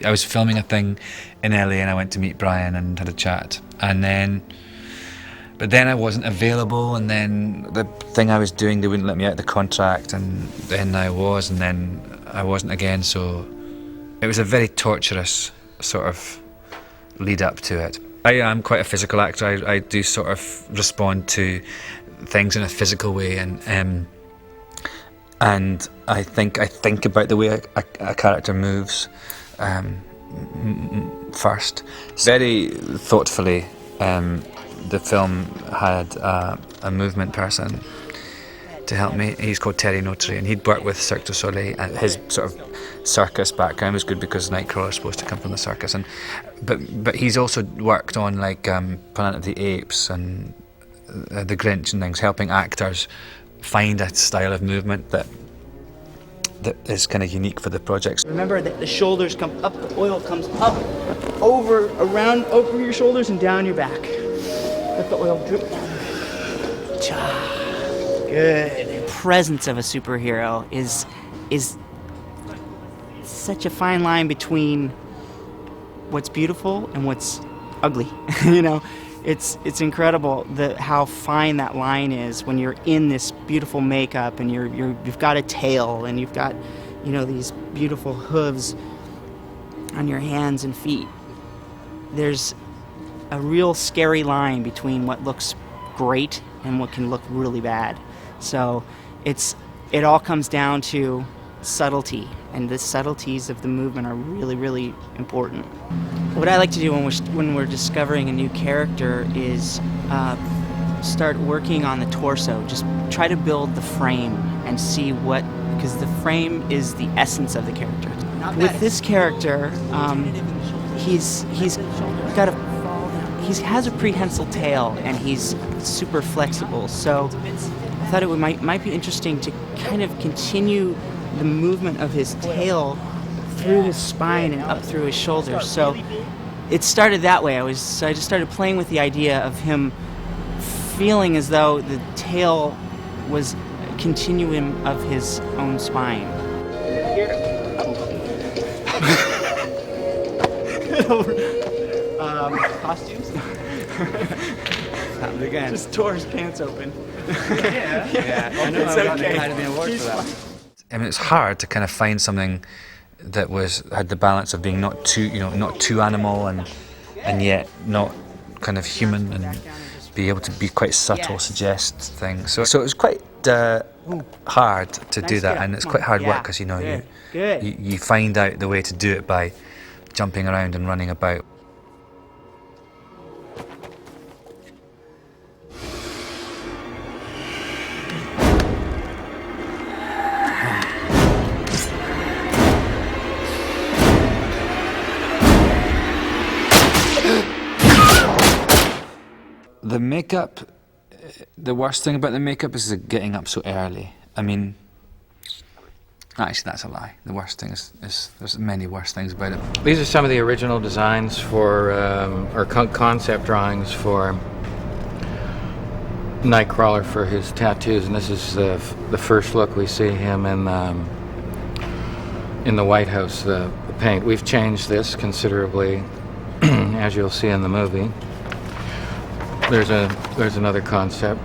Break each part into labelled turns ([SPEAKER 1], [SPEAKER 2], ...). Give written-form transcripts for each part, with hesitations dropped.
[SPEAKER 1] I was filming a thing in LA and I went to meet Brian and had a chat, but then I wasn't available, and then the thing I was doing, they wouldn't let me out of the contract, and then I was, and then I wasn't again, so it was a very torturous sort of lead up to it. I am quite a physical actor. I do sort of respond to things in a physical way, and I think about the way a character moves first. Very thoughtfully, the film had a movement person to help me. He's called Terry Notary, and he'd worked with Cirque du Soleil, and his sort of circus background was good because Nightcrawler is supposed to come from the circus, but he's also worked on like Planet of the Apes and The Grinch and things, helping actors find a style of movement that is kind of unique for the projects.
[SPEAKER 2] Remember that the shoulders come up, the oil comes up, over your shoulders and down your back. Let the oil drip down. Good. The presence of a superhero is such a fine line between what's beautiful and what's ugly. You know, it's incredible how fine that line is when you're in this beautiful makeup and you've got a tail and you've got, you know, these beautiful hooves on your hands and feet. There's a real scary line between what looks great and what can look really bad. So it all comes down to subtlety, and the subtleties of the movement are really, really important. What I like to do when we're discovering a new character is start working on the torso. Just try to build the frame and see because the frame is the essence of the character. With this character, he has a prehensile tail and he's super flexible. So I thought it might be interesting to kind of continue the movement of his tail through his spine and up through his shoulders. So it started that way. So I just started playing with the idea of him feeling as though the tail was a continuum of his own spine. Costumes? Again. Just tore his pants open.
[SPEAKER 3] Yeah. I know.
[SPEAKER 2] It's
[SPEAKER 3] I've
[SPEAKER 2] okay.
[SPEAKER 3] gotten an award for that.
[SPEAKER 1] I mean, it's hard to kind of find something that had the balance of being not too animal and yet not kind of human, and be able to be quite subtle, suggest things. So it was quite hard to do that, and it's quite hard work because you find out the way to do it by jumping around and running about. The makeup, the worst thing about the makeup is getting up so early. I mean, actually that's a lie. The worst thing is there's many worse things about it.
[SPEAKER 3] These are some of the original designs for, or concept drawings for Nightcrawler for his tattoos, and this is the first look we see him in the White House, the paint. We've changed this considerably, as you'll see in the movie. There's another concept.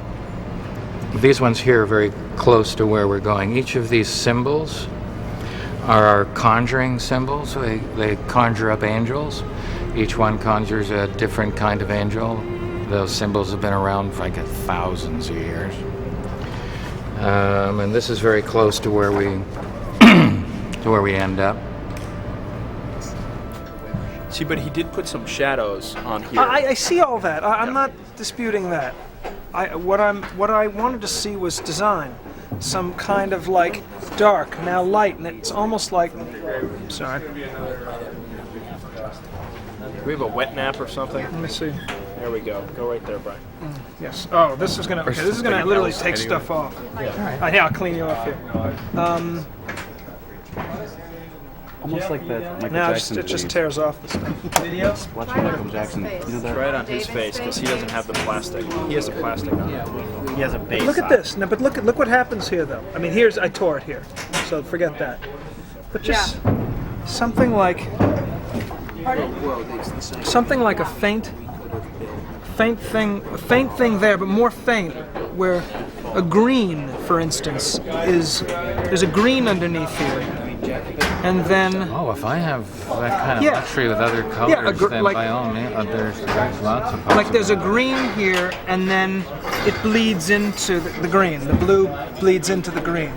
[SPEAKER 3] These ones here are very close to where we're going. Each of these symbols are our conjuring symbols. They conjure up angels. Each one conjures a different kind of angel. Those symbols have been around for like thousands of years. And this is very close to where we end up.
[SPEAKER 4] See, but he did put some shadows on here.
[SPEAKER 5] I see all that. I'm not disputing that. What I wanted to see was design, some kind of like dark, now light, and it's almost like. Sorry.
[SPEAKER 4] Do we have a wet nap or something?
[SPEAKER 5] Let me see.
[SPEAKER 4] There we go. Go right there, Brian.
[SPEAKER 5] Yes. Oh, this is gonna. Okay, this is gonna literally take stuff off. Yeah. Yeah, I'll clean you off here.
[SPEAKER 6] Almost like that Michael
[SPEAKER 5] Now
[SPEAKER 6] Jackson.
[SPEAKER 5] it just tears off the stuff.
[SPEAKER 6] Watching Michael Jackson. You know that?
[SPEAKER 4] Right on his face, because he doesn't have the plastic. He has the plastic on. He has a base.
[SPEAKER 5] Look at this. No, but look what happens here, though. I mean, I tore it here, so forget that. But just something like something like a faint thing there, but more faint, where a green, for instance, there's a green underneath here, and then
[SPEAKER 3] Oh, if I have that kind of luxury with other colors, then by all means, there's lots of possibilities.
[SPEAKER 5] like there's a green here, and then it bleeds into the green. The blue bleeds into the green.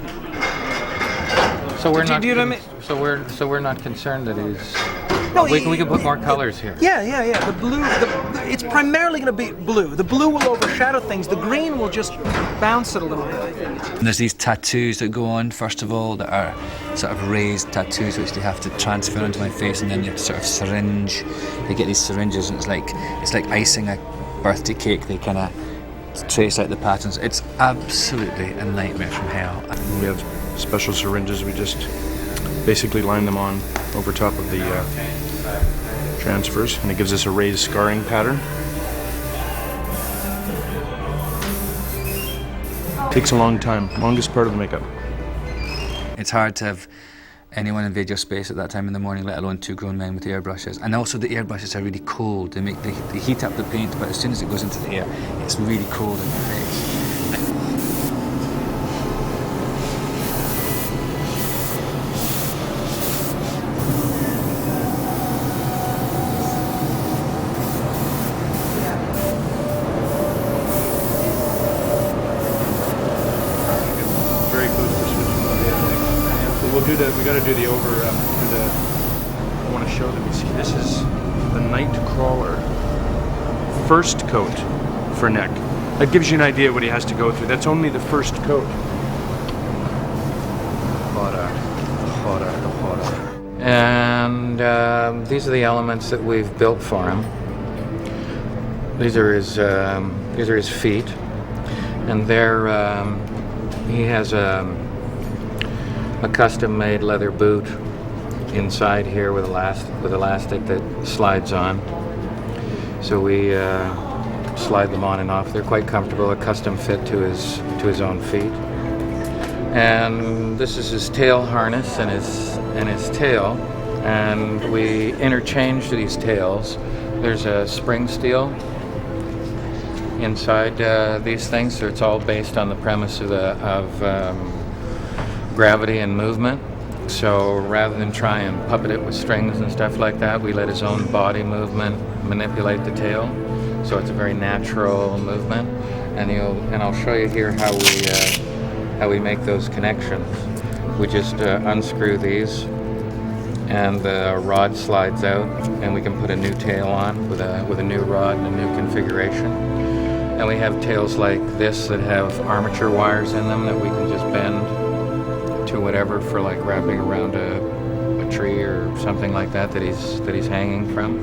[SPEAKER 3] So we're not.
[SPEAKER 5] Do you know what I mean?
[SPEAKER 3] So we're not concerned that he's.
[SPEAKER 5] No,
[SPEAKER 3] we can put more colors here.
[SPEAKER 5] Yeah. The blue, it's primarily going to be blue. The blue will overshadow things. The green will just bounce it a little bit.
[SPEAKER 1] And there's these tattoos that go on, first of all, that are sort of raised tattoos, which they have to transfer onto my face, and then you have to sort of syringe. They get these syringes, and it's like icing a birthday cake. They kind of trace out the patterns. It's absolutely a nightmare from hell.
[SPEAKER 4] We have special syringes. We just basically line them on over top of the transfers, and it gives us a raised scarring pattern. Takes a long time, longest part of the makeup.
[SPEAKER 1] It's hard to have anyone invade your space at that time in the morning, let alone two grown men with airbrushes. And also the airbrushes are really cold. They heat up the paint, but as soon as it goes into the air, it's really cold in your face.
[SPEAKER 4] We got to do the I want to show them. See, this is the Nightcrawler first coat for neck. That gives you an idea what he has to go through. That's only the first coat. Hotter.
[SPEAKER 3] And these are the elements that we've built for him. These are his feet, and he has a custom-made leather boot inside here with elastic that slides on. So we slide them on and off. They're quite comfortable, a custom fit to his own feet. And this is his tail harness and his tail. And we interchange these tails. There's a spring steel inside these things, so it's all based on the premise of gravity and movement. So rather than try and puppet it with strings and stuff like that, we let his own body movement manipulate the tail. So it's a very natural movement, and I'll show you here how we make those connections. We just unscrew these, and the rod slides out, and we can put a new tail on with a new rod and a new configuration. And we have tails like this that have armature wires in them that we can just bend to whatever for like wrapping around a tree or something like that he's hanging from.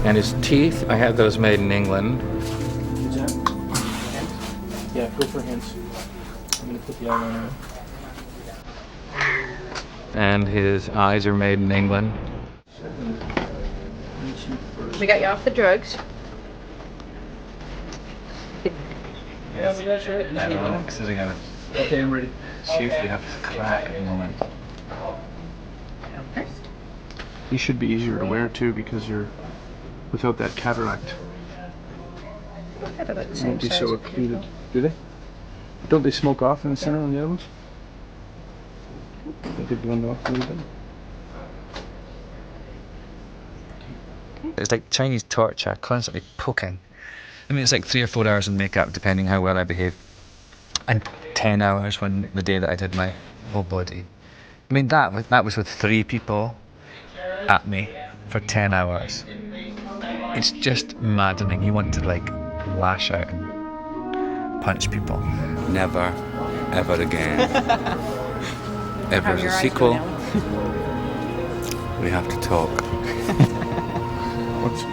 [SPEAKER 3] And his teeth, I had those made in England.
[SPEAKER 4] Yeah, go for hints. I'm gonna put the eyeliner on.
[SPEAKER 3] And his eyes are made in England.
[SPEAKER 7] We got you off the drugs.
[SPEAKER 4] Yeah, we got it. Okay, I'm ready.
[SPEAKER 1] See if we have a crack at the moment.
[SPEAKER 4] These should be easier to wear too because you're without that cataract. They won't be so occluded. Do they? Don't they smoke off in the center on the other ones? They did blend off a little bit.
[SPEAKER 1] It's like Chinese torture, constantly poking. I mean, it's like 3 or 4 hours in makeup, depending how well I behave. And 10 hours when the day that I did my whole body. I mean, that was with 3 people at me for 10 hours. It's just maddening. You want to like lash out and punch people.
[SPEAKER 8] Never, ever again. If there's a sequel, we have to talk.
[SPEAKER 4] What's